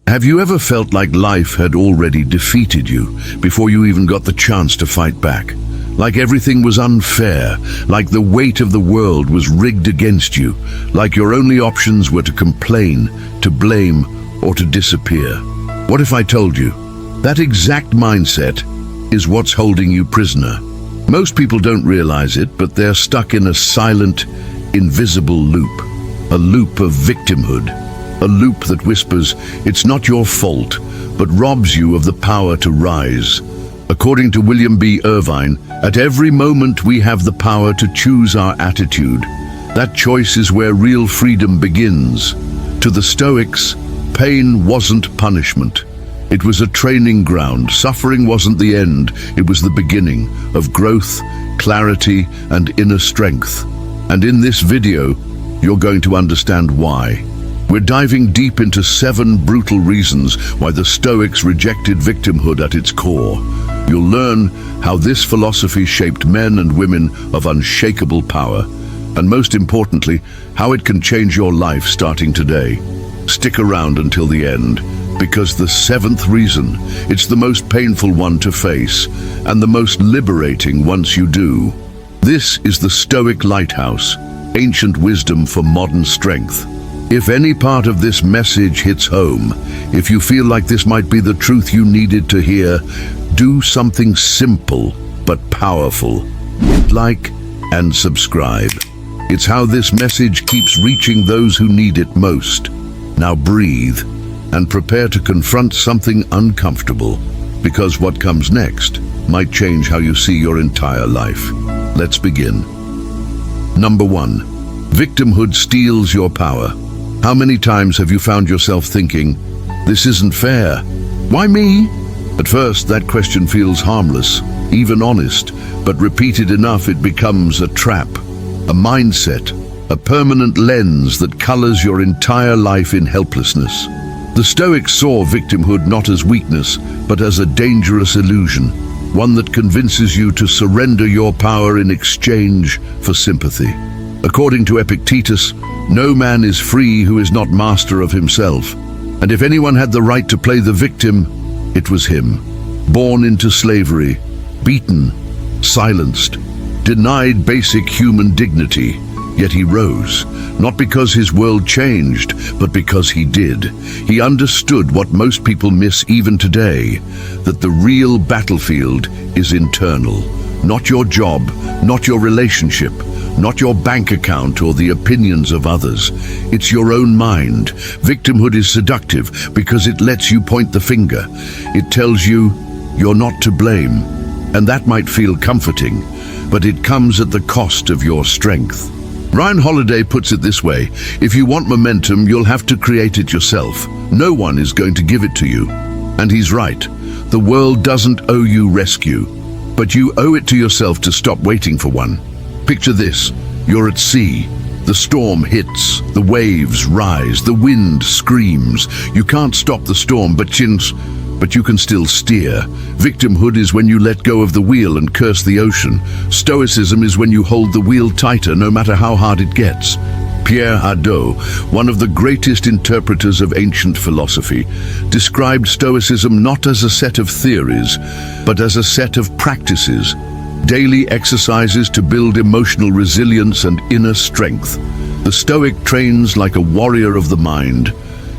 Have you ever felt like life had already defeated you before you even got the chance to fight back? Like everything was unfair, like the weight of the world was rigged against you, like your only options were to complain, to blame, or to disappear. What if I told you that exact mindset is what's holding you prisoner? Most people don't realize it, but they're stuck in a silent, invisible loop. A loop of victimhood. A loop that whispers, it's not your fault, but robs you of the power to rise. According to William B. Irvine, at every moment we have the power to choose our attitude. That choice is where real freedom begins. To the Stoics, pain wasn't punishment. It was a training ground. Suffering wasn't the end, it was the beginning of growth, clarity, and inner strength. And in this video, you're going to understand why. We're diving deep into 7 brutal reasons why the Stoics rejected victimhood at its core. You'll learn how this philosophy shaped men and women of unshakable power, and most importantly, how it can change your life starting today. Stick around until the end, because the 7th reason, it's the most painful one to face, and the most liberating once you do. This is the Stoic Lighthouse, ancient wisdom for modern strength. If any part of this message hits home, if you feel like this might be the truth you needed to hear, do something simple but powerful. Hit like and subscribe. It's how this message keeps reaching those who need it most. Now breathe and prepare to confront something uncomfortable, because what comes next might change how you see your entire life. Let's begin. Number 1. Victimhood steals your power. How many times have you found yourself thinking, this isn't fair? Why me? At first, that question feels harmless, even honest, but repeated enough it becomes a trap, a mindset, a permanent lens that colors your entire life in helplessness. The Stoics saw victimhood not as weakness, but as a dangerous illusion, one that convinces you to surrender your power in exchange for sympathy. According to Epictetus, no man is free who is not master of himself. And if anyone had the right to play the victim, it was him. Born into slavery, beaten, silenced, denied basic human dignity, yet he rose, not because his world changed, but because he did. He understood what most people miss even today, that the real battlefield is internal. Not your job, not your relationship, not your bank account or the opinions of others. It's your own mind. Victimhood is seductive because it lets you point the finger. It tells you you're not to blame, and that might feel comforting, but it comes at the cost of your strength. Ryan Holiday puts it this way: if you want momentum, you'll have to create it yourself. No one is going to give it to you. And he's right. The world doesn't owe you rescue, but you owe it to yourself to stop waiting for one. Picture this: you're at sea. The storm hits, the waves rise, the wind screams. You can't stop the storm, but you can still steer. Victimhood is when you let go of the wheel and curse the ocean. Stoicism is when you hold the wheel tighter no matter how hard it gets. Pierre Hadot, one of the greatest interpreters of ancient philosophy, described Stoicism not as a set of theories, but as a set of practices, daily exercises to build emotional resilience and inner strength. The Stoic trains like a warrior of the mind,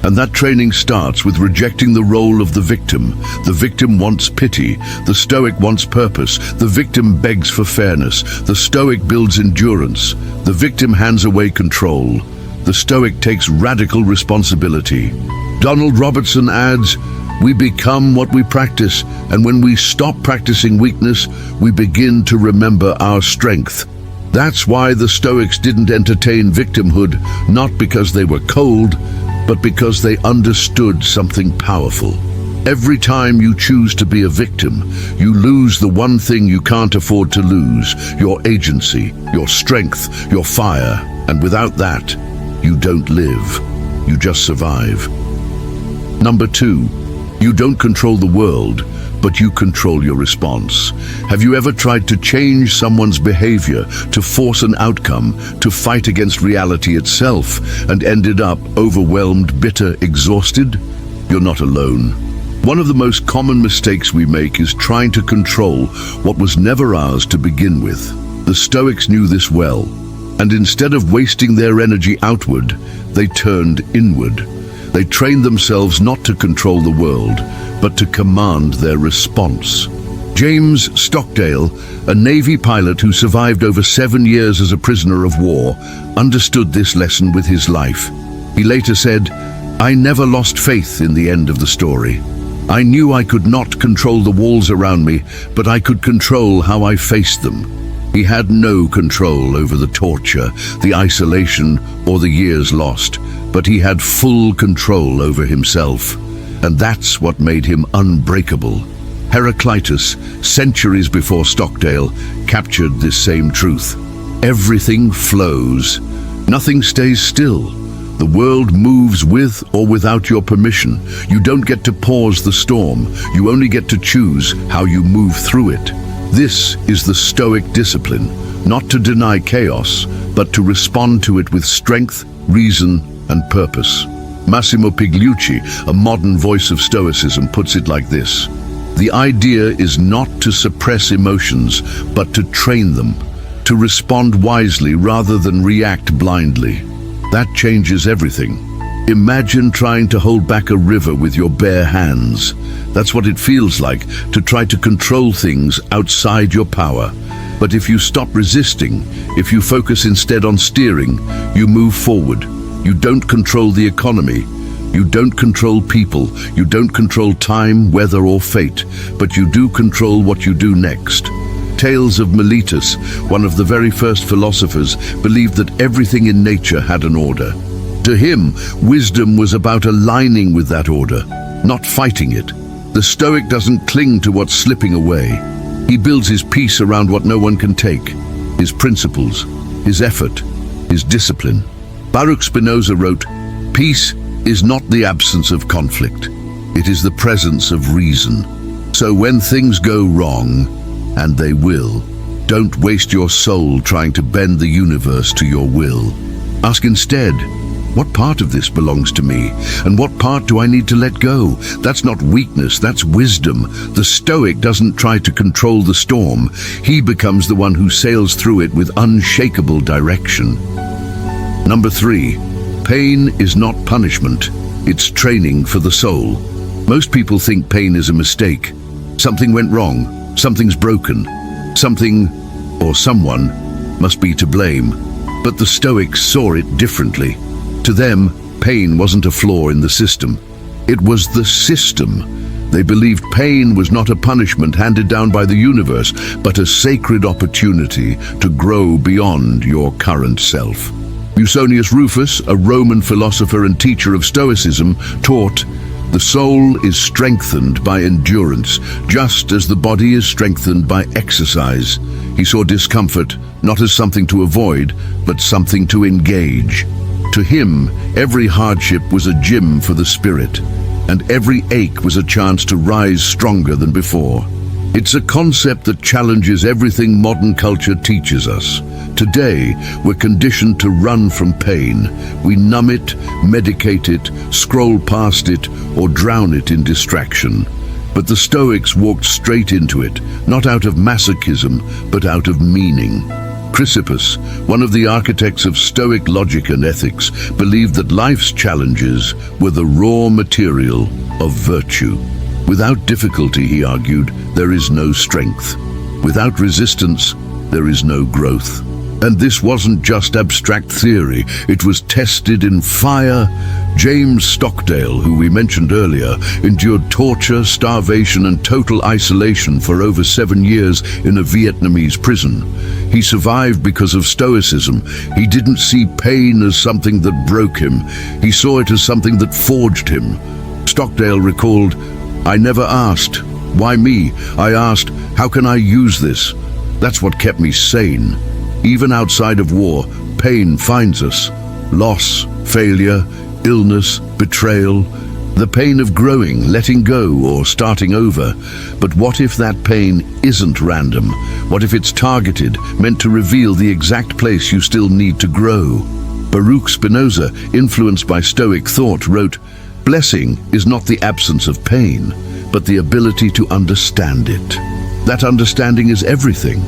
and that training starts with rejecting the role of the victim. The victim wants pity, the Stoic wants purpose. The victim begs for fairness, the Stoic builds endurance. The victim hands away control, the Stoic takes radical responsibility. Donald Robertson adds, we become what we practice, and when we stop practicing weakness, we begin to remember our strength. That's why the Stoics didn't entertain victimhood, not because they were cold, but because they understood something powerful. Every time you choose to be a victim, you lose the one thing you can't afford to lose: your agency, your strength, your fire. And without that, you don't live, you just survive. Number 2, you don't control the world, but you control your response. Have you ever tried to change someone's behavior, to force an outcome, to fight against reality itself, and ended up overwhelmed, bitter, exhausted? You're not alone. One of the most common mistakes we make is trying to control what was never ours to begin with. The Stoics knew this well, and instead of wasting their energy outward, they turned inward. They trained themselves not to control the world, but to command their response. James Stockdale, a Navy pilot who survived over 7 years as a prisoner of war, understood this lesson with his life. He later said, "I never lost faith in the end of the story. I knew I could not control the walls around me, but I could control how I faced them." He had no control over the torture, the isolation, or the years lost, but he had full control over himself. And that's what made him unbreakable. Heraclitus, centuries before Stockdale, captured this same truth. Everything flows. Nothing stays still. The world moves with or without your permission. You don't get to pause the storm. You only get to choose how you move through it. This is the Stoic discipline, not to deny chaos, but to respond to it with strength, reason, and purpose. Massimo Pigliucci, a modern voice of Stoicism, puts it like this: "The idea is not to suppress emotions, but to train them, to respond wisely rather than react blindly." That changes everything. Imagine trying to hold back a river with your bare hands. That's what it feels like to try to control things outside your power. But if you stop resisting, if you focus instead on steering, you move forward. You don't control the economy. You don't control people. You don't control time, weather, or fate. But you do control what you do next. Tales of Miletus, one of the very first philosophers, believed that everything in nature had an order. To him, wisdom was about aligning with that order, not fighting it. The Stoic doesn't cling to what's slipping away. He builds his peace around what no one can take: his principles, his effort, his discipline. Baruch Spinoza wrote, "Peace is not the absence of conflict. It is the presence of reason." So when things go wrong, and they will, don't waste your soul trying to bend the universe to your will. Ask instead, what part of this belongs to me? And what part do I need to let go? That's not weakness, that's wisdom. The Stoic doesn't try to control the storm. He becomes the one who sails through it with unshakable direction. Number 3, pain is not punishment. It's training for the soul. Most people think pain is a mistake. Something went wrong. Something's broken. Something, or someone, must be to blame. But the Stoics saw it differently. To them, pain wasn't a flaw in the system. It was the system. They believed pain was not a punishment handed down by the universe, but a sacred opportunity to grow beyond your current self. Musonius Rufus, a Roman philosopher and teacher of Stoicism, taught, "The soul is strengthened by endurance, just as the body is strengthened by exercise." He saw discomfort not as something to avoid, but something to engage. To him, every hardship was a gym for the spirit, and every ache was a chance to rise stronger than before. It's a concept that challenges everything modern culture teaches us. Today, we're conditioned to run from pain. We numb it, medicate it, scroll past it, or drown it in distraction. But the Stoics walked straight into it, not out of masochism, but out of meaning. Chrysippus, one of the architects of Stoic logic and ethics, believed that life's challenges were the raw material of virtue. Without difficulty, he argued, there is no strength. Without resistance, there is no growth. And this wasn't just abstract theory, it was tested in fire. James Stockdale, who we mentioned earlier, endured torture, starvation, and total isolation for over 7 years in a Vietnamese prison. He survived because of Stoicism. He didn't see pain as something that broke him. He saw it as something that forged him. Stockdale recalled, "I never asked, why me? I asked, how can I use this? That's what kept me sane." Even outside of war, pain finds us. Loss, failure, illness, betrayal. The pain of growing, letting go, or starting over. But what if that pain isn't random? What if it's targeted, meant to reveal the exact place you still need to grow? Baruch Spinoza, influenced by Stoic thought, wrote, Blessing is not the absence of pain, but the ability to understand it. That understanding is everything.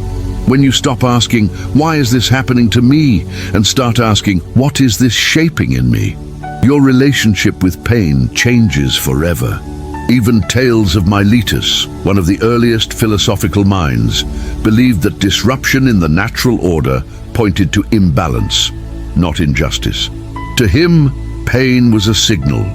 When you stop asking, why is this happening to me? And start asking, what is this shaping in me? Your relationship with pain changes forever. Even Tales of Miletus, one of the earliest philosophical minds, believed that disruption in the natural order pointed to imbalance, not injustice. To him, pain was a signal,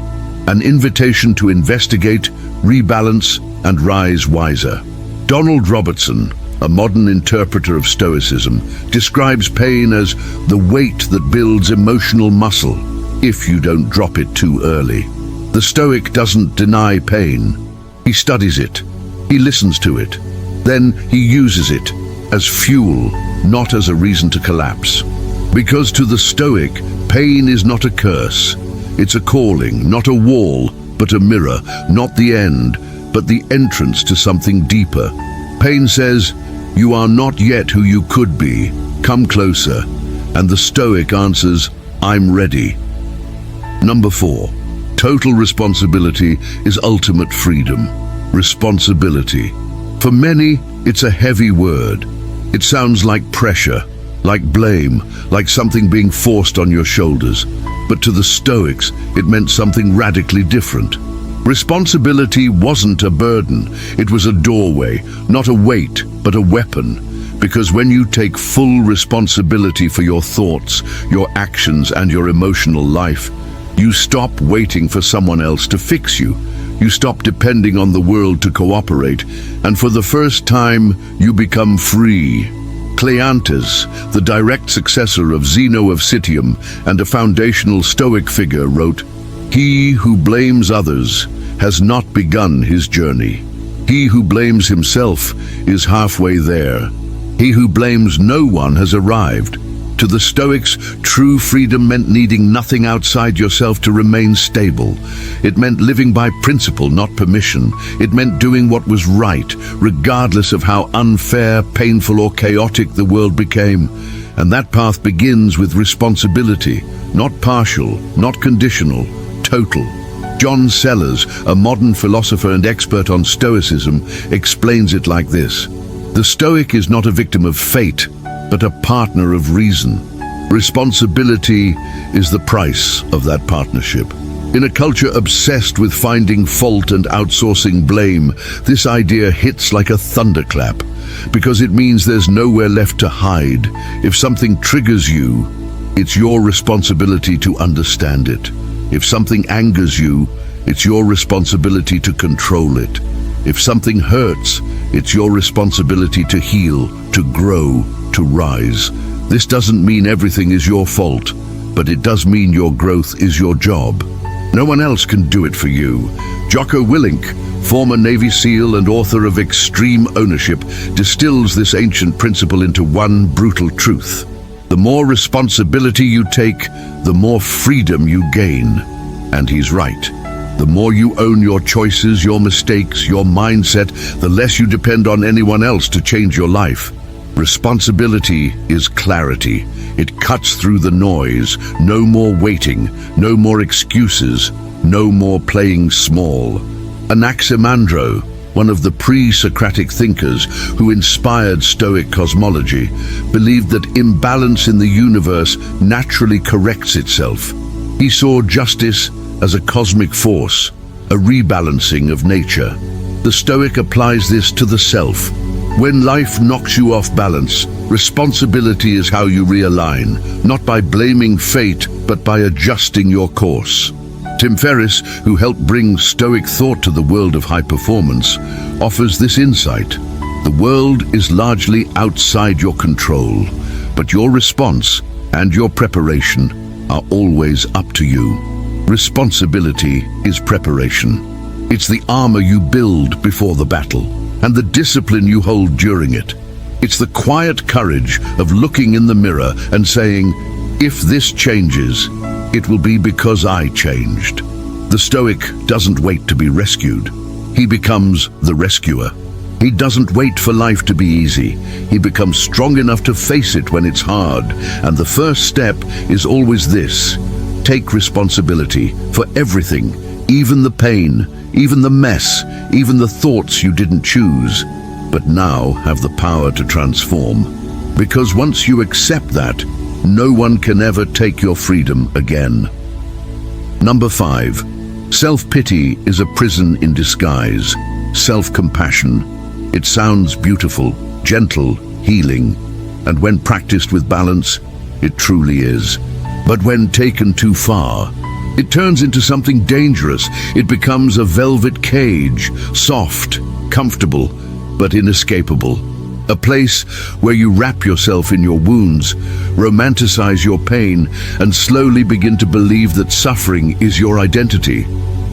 an invitation to investigate, rebalance, and rise wiser. Donald Robertson, a modern interpreter of Stoicism, describes pain as the weight that builds emotional muscle if you don't drop it too early. The Stoic doesn't deny pain. He studies it. He listens to it. Then he uses it as fuel, not as a reason to collapse. Because to the Stoic, pain is not a curse. It's a calling, not a wall, but a mirror, not the end, but the entrance to something deeper. Pain says, you are not yet who you could be. Come closer. And the Stoic answers, I'm ready. Number 4. Total responsibility is ultimate freedom. Responsibility. For many, it's a heavy word. It sounds like pressure, like blame, like something being forced on your shoulders. But to the Stoics, it meant something radically different. Responsibility wasn't a burden. It was a doorway, not a weight, but a weapon. Because when you take full responsibility for your thoughts, your actions, and your emotional life, you stop waiting for someone else to fix you. You stop depending on the world to cooperate, and for the first time, you become free. Cleanthes, the direct successor of Zeno of Citium and a foundational Stoic figure, wrote, "He who blames others has not begun his journey. He who blames himself is halfway there. He who blames no one has arrived." To the Stoics, true freedom meant needing nothing outside yourself to remain stable. It meant living by principle, not permission. It meant doing what was right, regardless of how unfair, painful, or chaotic the world became. And that path begins with responsibility, not partial, not conditional, total. John Sellers, a modern philosopher and expert on Stoicism, explains it like this: the Stoic is not a victim of fate, but a partner of reason. Responsibility is the price of that partnership. In a culture obsessed with finding fault and outsourcing blame, this idea hits like a thunderclap, because it means there's nowhere left to hide. If something triggers you, it's your responsibility to understand it. If something angers you, it's your responsibility to control it. If something hurts, it's your responsibility to heal, to grow, to rise. This doesn't mean everything is your fault, but it does mean your growth is your job. No one else can do it for you. Jocko Willink, former Navy SEAL and author of Extreme Ownership, distills this ancient principle into one brutal truth. The more responsibility you take, the more freedom you gain. And he's right. The more you own your choices, your mistakes, your mindset, the less you depend on anyone else to change your life. Responsibility is clarity. It cuts through the noise. No more waiting, no more excuses, no more playing small. Anaximandro, one of the pre-Socratic thinkers who inspired Stoic cosmology, believed that imbalance in the universe naturally corrects itself. He saw justice as a cosmic force, a rebalancing of nature. The Stoic applies this to the self. When life knocks you off balance, responsibility is how you realign, not by blaming fate, but by adjusting your course. Tim Ferriss, who helped bring Stoic thought to the world of high performance, offers this insight. The world is largely outside your control, but your response and your preparation are always up to you. Responsibility is preparation. It's the armor you build before the battle, and the discipline you hold during it. It's the quiet courage of looking in the mirror and saying, if this changes, it will be because I changed. The Stoic doesn't wait to be rescued. He becomes the rescuer. He doesn't wait for life to be easy. He becomes strong enough to face it when it's hard. And the first step is always this: take responsibility for everything, even the pain, even the mess, even the thoughts you didn't choose, but now have the power to transform. Because once you accept that, no one can ever take your freedom again. Number 5. Self-pity is a prison in disguise. Self-compassion. It sounds beautiful, gentle, healing, and when practiced with balance, it truly is. But when taken too far, it turns into something dangerous. It becomes a velvet cage, soft, comfortable, but inescapable. A place where you wrap yourself in your wounds, romanticize your pain, and slowly begin to believe that suffering is your identity.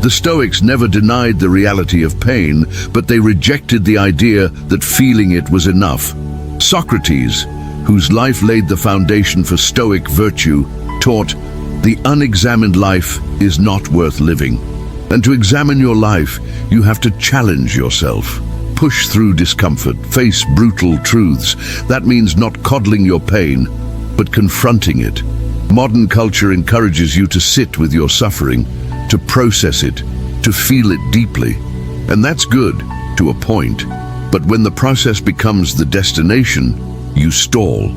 The Stoics never denied the reality of pain, but they rejected the idea that feeling it was enough. Socrates, whose life laid the foundation for Stoic virtue, taught, "The unexamined life is not worth living." And to examine your life, you have to challenge yourself. Push through discomfort, face brutal truths. That means not coddling your pain, but confronting it. Modern culture encourages you to sit with your suffering, to process it, to feel it deeply. And that's good, to a point. But when the process becomes the destination, you stall,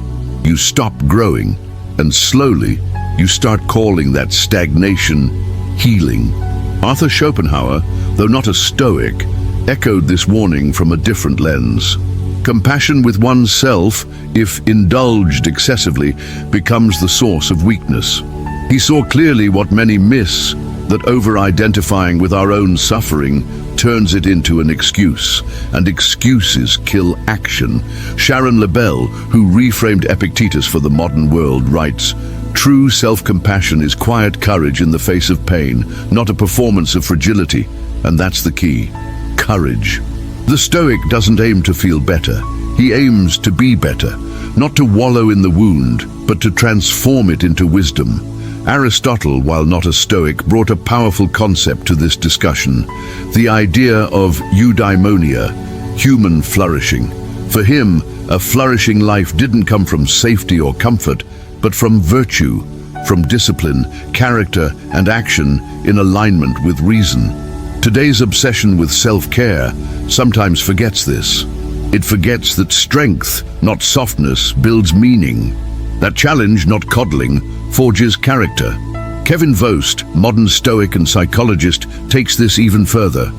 you stop growing, and slowly you start calling that stagnation healing. Arthur Schopenhauer, though not a Stoic, echoed this warning from a different lens. Compassion with oneself, if indulged excessively, becomes the source of weakness. He saw clearly what many miss, that over-identifying with our own suffering turns it into an excuse, and excuses kill action. Sharon Lebel, who reframed Epictetus for the modern world, writes, "True self-compassion is quiet courage in the face of pain, not a performance of fragility." And that's the key. Courage. The Stoic doesn't aim to feel better. He aims to be better, not to wallow in the wound, but to transform it into wisdom. Aristotle, while not a Stoic, brought a powerful concept to this discussion, the idea of eudaimonia, human flourishing. For him, a flourishing life didn't come from safety or comfort, but from virtue, from discipline, character, and action in alignment with reason. Today's obsession with self-care sometimes forgets this. It forgets that strength, not softness, builds meaning. That challenge, not coddling, forges character. Kevin Vost, modern Stoic and psychologist, takes this even further.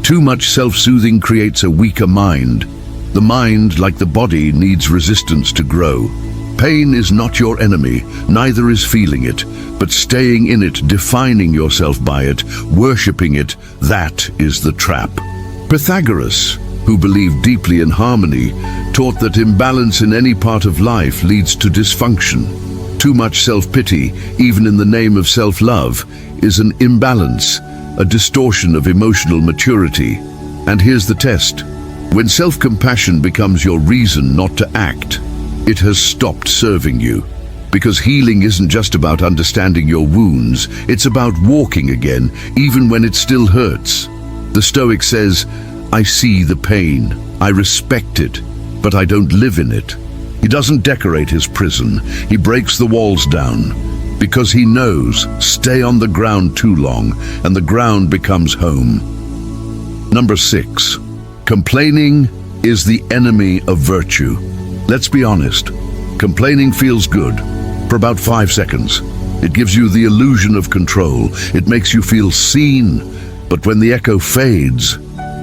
Too much self-soothing creates a weaker mind. The mind, like the body, needs resistance to grow. Pain is not your enemy, neither is feeling it, but staying in it, defining yourself by it, worshipping it, that is the trap. Pythagoras, who believed deeply in harmony, taught that imbalance in any part of life leads to dysfunction. Too much self-pity, even in the name of self-love, is an imbalance, a distortion of emotional maturity. And here's the test. When self-compassion becomes your reason not to act, it has stopped serving you. Because healing isn't just about understanding your wounds, it's about walking again, even when it still hurts. The Stoic says, "I see the pain, I respect it, but I don't live in it." He doesn't decorate his prison, he breaks the walls down, because he knows, stay on the ground too long, and the ground becomes home. Number 6, complaining is the enemy of virtue. Let's be honest, complaining feels good for about 5 seconds. It gives you the illusion of control, it makes you feel seen, but when the echo fades,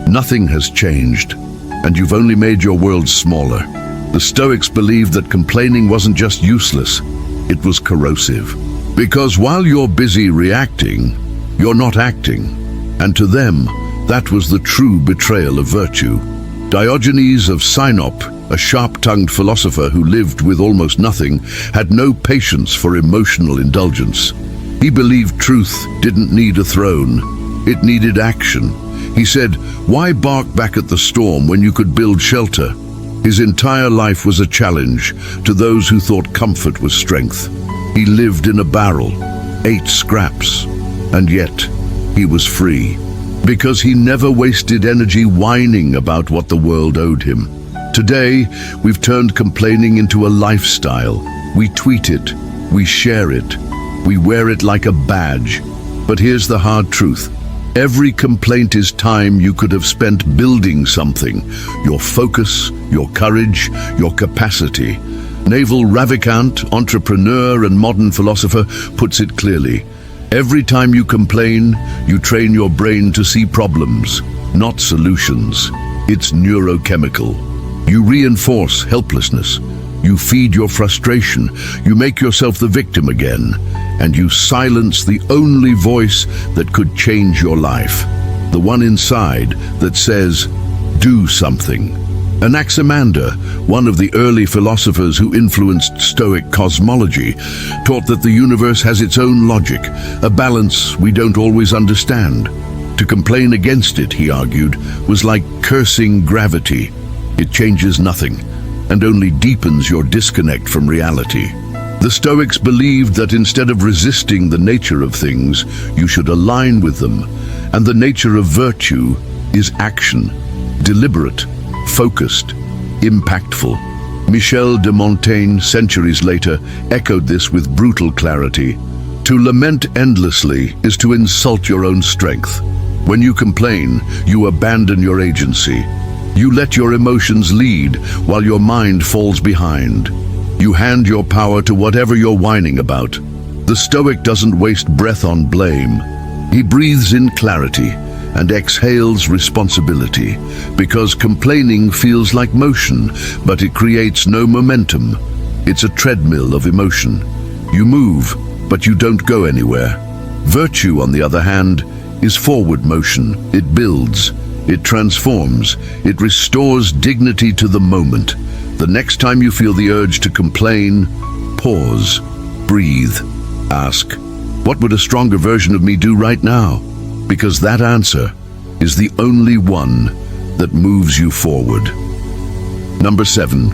nothing has changed, and you've only made your world smaller. The Stoics believed that complaining wasn't just useless, it was corrosive. Because while you're busy reacting, you're not acting. And to them, that was the true betrayal of virtue. Diogenes of Sinope, a sharp-tongued philosopher who lived with almost nothing, had no patience for emotional indulgence. He believed truth didn't need a throne, it needed action. He said, "Why bark back at the storm when you could build shelter?" His entire life was a challenge to those who thought comfort was strength. He lived in a barrel, ate scraps, and yet he was free. Because he never wasted energy whining about what the world owed him. Today, we've turned complaining into a lifestyle. We tweet it, we share it, we wear it like a badge. But here's the hard truth. Every complaint is time you could have spent building something, your focus, your courage, your capacity. Naval Ravikant, entrepreneur and modern philosopher, puts it clearly. Every time you complain, you train your brain to see problems, not solutions. It's neurochemical. You reinforce helplessness. You feed your frustration. You make yourself the victim again. And you silence the only voice that could change your life. The one inside that says, do something. Anaximander, one of the early philosophers who influenced Stoic cosmology, taught that the universe has its own logic, a balance we don't always understand. To complain against it, he argued, was like cursing gravity. It changes nothing, and only deepens your disconnect from reality. The Stoics believed that instead of resisting the nature of things, you should align with them, and the nature of virtue is action, deliberate, focused, impactful. Michel de Montaigne, centuries later, echoed this with brutal clarity. To lament endlessly is to insult your own strength. When you complain, you abandon your agency. You let your emotions lead while your mind falls behind. You hand your power to whatever you're whining about. The Stoic doesn't waste breath on blame. He breathes in clarity and exhales responsibility, because complaining feels like motion, but it creates no momentum. It's a treadmill of emotion. You move, but you don't go anywhere. Virtue, on the other hand, is forward motion. It builds, it transforms, it restores dignity to the moment. The next time you feel the urge to complain, pause, breathe, ask, what would a stronger version of me do right now? Because that answer is the only one that moves you forward. Number 7,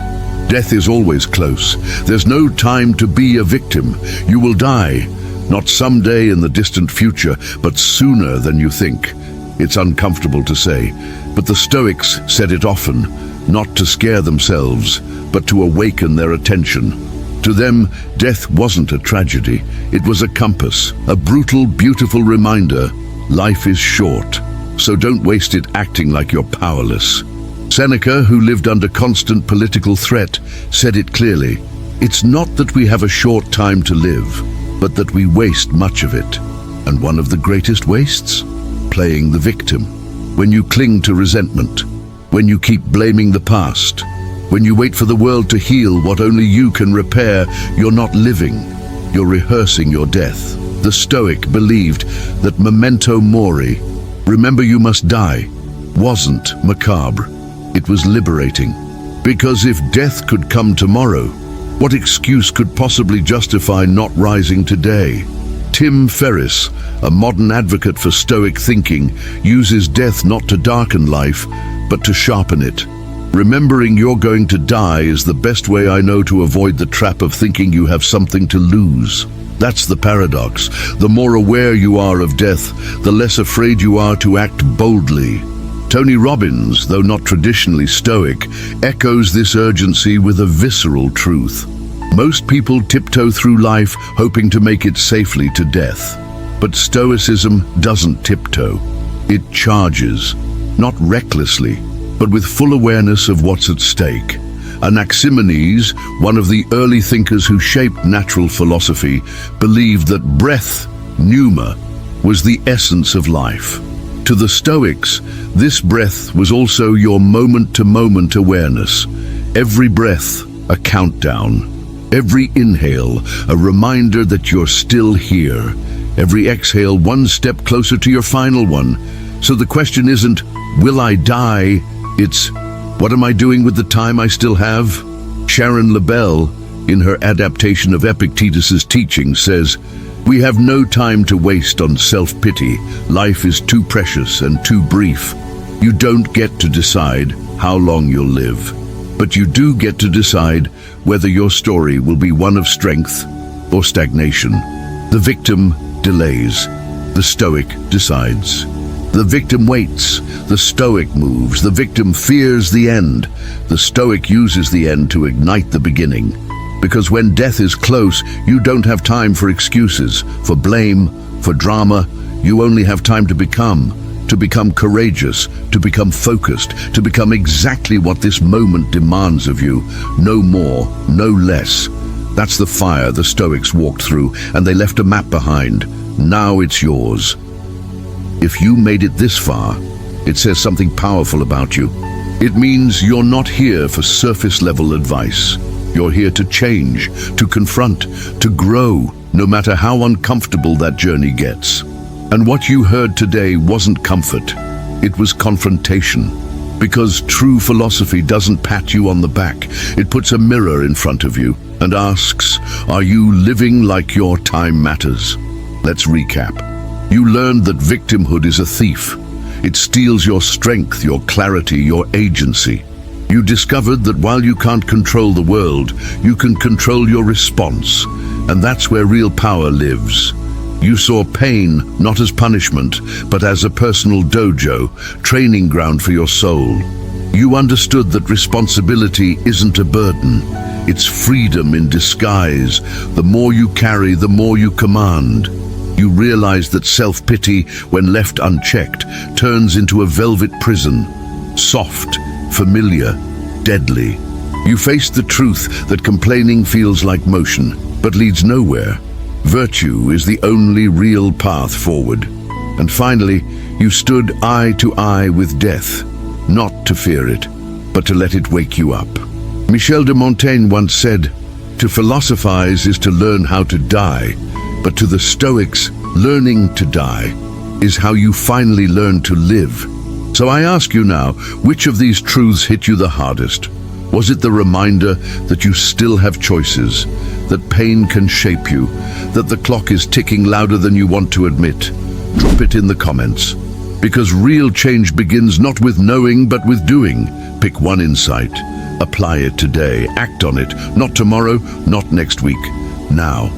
death is always close. There's no time to be a victim. You will die, not someday in the distant future, but sooner than you think. It's uncomfortable to say, but the Stoics said it often, not to scare themselves, but to awaken their attention. To them, death wasn't a tragedy. It was a compass, a brutal, beautiful reminder. Life is short, so don't waste it acting like you're powerless. Seneca, who lived under constant political threat, said it clearly. It's not that we have a short time to live, but that we waste much of it. And one of the greatest wastes? Playing the victim. When you cling to resentment, when you keep blaming the past, when you wait for the world to heal what only you can repair, you're not living, you're rehearsing your death. The Stoic believed that memento mori, remember you must die, wasn't macabre. It was liberating. Because if death could come tomorrow, what excuse could possibly justify not rising today? Tim Ferriss, a modern advocate for Stoic thinking, uses death not to darken life, but to sharpen it. Remembering you're going to die is the best way I know to avoid the trap of thinking you have something to lose. That's the paradox. The more aware you are of death, the less afraid you are to act boldly. Tony Robbins, though not traditionally Stoic, echoes this urgency with a visceral truth. Most people tiptoe through life hoping to make it safely to death. But Stoicism doesn't tiptoe. It charges, not recklessly, but with full awareness of what's at stake. Anaximenes, one of the early thinkers who shaped natural philosophy, believed that breath, pneuma, was the essence of life. To the Stoics, this breath was also your moment-to-moment awareness. Every breath, a countdown. Every inhale, a reminder that you're still here. Every exhale, one step closer to your final one. So the question isn't, will I die? It's, what am I doing with the time I still have? Sharon Lebel, in her adaptation of Epictetus's teaching, says, we have no time to waste on self-pity. Life is too precious and too brief. You don't get to decide how long you'll live, but you do get to decide whether your story will be one of strength or stagnation. The victim delays. The Stoic decides. The victim waits, the Stoic moves, the victim fears the end. The Stoic uses the end to ignite the beginning. Because when death is close, you don't have time for excuses, for blame, for drama. You only have time to become courageous, to become focused, to become exactly what this moment demands of you. No more, no less. That's the fire the Stoics walked through, and they left a map behind. Now it's yours. If you made it this far, it says something powerful about you. It means you're not here for surface-level advice. You're here to change, to confront, to grow, no matter how uncomfortable that journey gets. And what you heard today wasn't comfort, it was confrontation. Because true philosophy doesn't pat you on the back, it puts a mirror in front of you and asks, are you living like your time matters? Let's recap. You learned that victimhood is a thief. It steals your strength, your clarity, your agency. You discovered that while you can't control the world, you can control your response, and that's where real power lives. You saw pain not as punishment, but as a personal dojo, training ground for your soul. You understood that responsibility isn't a burden. It's freedom in disguise. The more you carry, the more you command. You realized that self-pity, when left unchecked, turns into a velvet prison. Soft, familiar, deadly. You faced the truth that complaining feels like motion, but leads nowhere. Virtue is the only real path forward. And finally, you stood eye to eye with death, not to fear it, but to let it wake you up. Michel de Montaigne once said, "To philosophize is to learn how to die, but to the Stoics, learning to die is how you finally learn to live." So I ask you now, which of these truths hit you the hardest? Was it the reminder that you still have choices, that pain can shape you, that the clock is ticking louder than you want to admit? Drop it in the comments. Because real change begins not with knowing, but with doing. Pick one insight. Apply it today. Act on it. Not tomorrow, not next week. Now.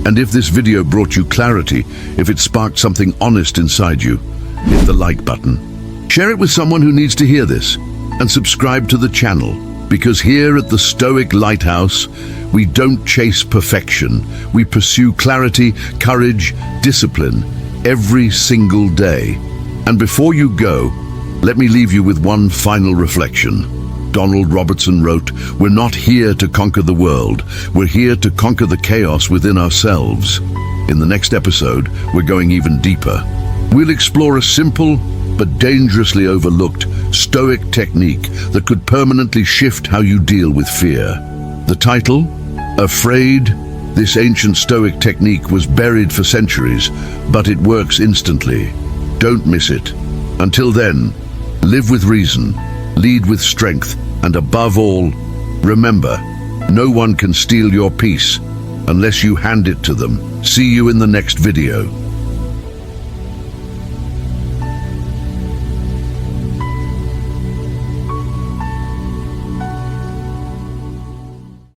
And if this video brought you clarity, if it sparked something honest inside you, hit the like button. Share it with someone who needs to hear this. And subscribe to the channel. Because here at the Stoic Lighthouse, we don't chase perfection. We pursue clarity, courage, discipline, every single day. And before you go, let me leave you with one final reflection. Donald Robertson wrote, "We're not here to conquer the world. We're here to conquer the chaos within ourselves." In the next episode, we're going even deeper. We'll explore a simple but dangerously overlooked Stoic technique that could permanently shift how you deal with fear. The title? Afraid? This ancient Stoic technique was buried for centuries, but it works instantly. Don't miss it. Until then, live with reason, lead with strength, and above all, remember, no one can steal your peace unless you hand it to them. See you in the next video.